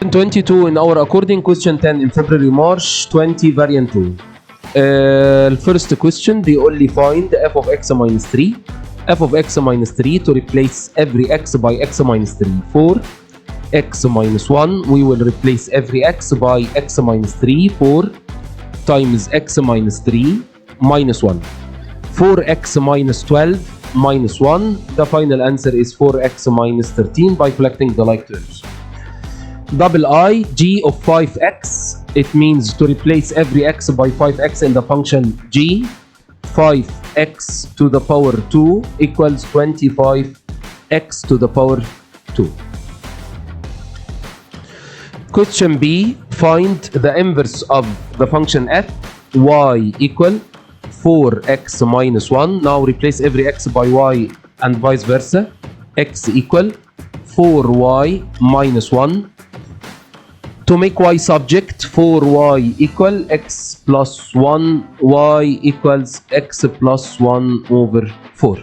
22 in our according, question 10 in February, March 20, variant 2. First question, بيقول لي find f of x minus 3. f of x minus 3 to replace every x by x minus 3. For x minus 1, we will replace every x by x minus 3. 4 times x minus 3 minus 1. 4x minus 12 minus 1. The final answer is 4x minus 13 by collecting the like terms. Double I, g of 5x, it means to replace every x by 5x in the function g. 5x to the power 2 equals 25x to the power 2. Question B, find the inverse of the function f. Y equal 4x minus 1. Now replace every x by y and vice versa. X equal 4y minus 1. To make y subject, 4y equal x plus 1, y equals x plus 1 over 4.